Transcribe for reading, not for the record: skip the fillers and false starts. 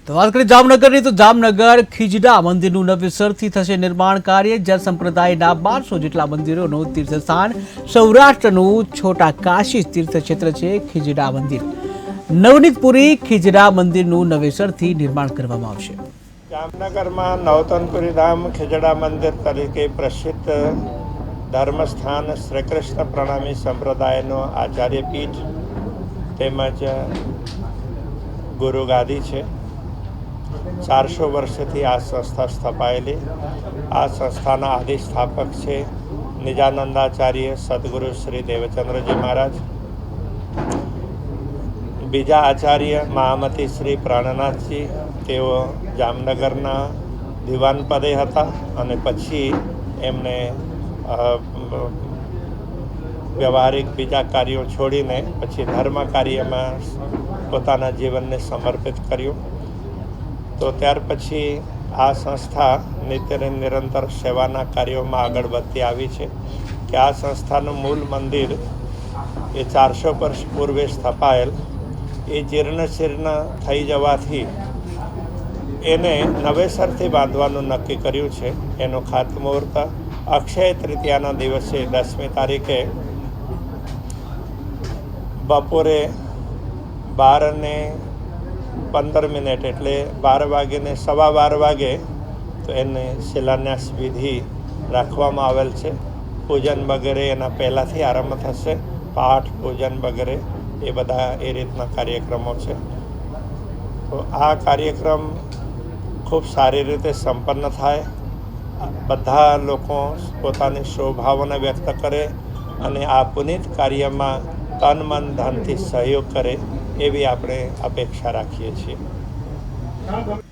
તો વાત કરીએ જામનગરની તો જામનગર ખીજડા મંદિરનું નવેસરથી થશે નિર્માણ કાર્ય જ્યાં સંપ્રદાયના 1200 જેટલા મંદિરોનું તીર્થસ્થાન સૌરાષ્ટ્રનું છોટા કાશી તીર્થક્ષેત્ર છે ખીજડા મંદિર નવનીતપુરી ખીજડા મંદિરનું નવેસરથી નિર્માણ કરવામાં આવશે। જામનગરમાં નવતનપુરી ધામ ખીજડા મંદિર તરીકે પ્રસિદ્ધ ધર્મસ્થાન શ્રી કૃષ્ણ પ્રણામી સંપ્રદાયનો આચાર્યપીઠ તેમજ ગુરુગાદી છે। 400 વર્ષથી આ સંસ્થા સ્થપાયેલી। આ સંસ્થાના આદિ સ્થાપક છે નિજાનંદાચાર્ય સદગુરુ શ્રી દેવચંદ્રજી મહારાજ। બીજા આચાર્ય મહામતી શ્રી પ્રાણનાથજી, તેઓ જામનગરના દિવાન પદે હતા અને પછી એમને વ્યવહારિક બીજા કાર્યો છોડીને પછી ધર્મ કાર્યમાં પોતાના જીવનને સમર્પિત કર્યું। તો ત્યાર પછી આ સંસ્થા નિત્ય નિરંતર સેવાના કાર્યોમાં આગળ વધતી આવી છે કે આ સંસ્થાનું મૂળ મંદિર એ 400 વર્ષ પૂર્વે સ્થપાયેલ એ જીર્ણ શીર્ણ થઈ જવાથી એને નવેસરથી બાંધવાનું નક્કી કર્યું છે। એનું ખાતમુહૂર્ત અક્ષય તૃતીયાના દિવસે 10મી તારીખે બપોરે 12:15 એટલે 12 વાગ્યે સવા 12 વાગે તો એને શિલાન્યાસ વિધિ રાખવામાં આવેલ છે। પૂજન વગેરે એના પહેલાંથી આરંભ થશે। પાઠ પૂજન વગેરે એ બધા એ રીતના કાર્યક્રમો છે। તો આ કાર્યક્રમ ખૂબ સારી રીતે સંપન્ન થાય, બધા લોકો પોતાની શોભાવના વ્યક્ત કરે અને આ પુનિત કાર્યમાં તન મન ધનથી સહયોગ કરે એવી આપણે અપેક્ષા રાખીએ છીએ।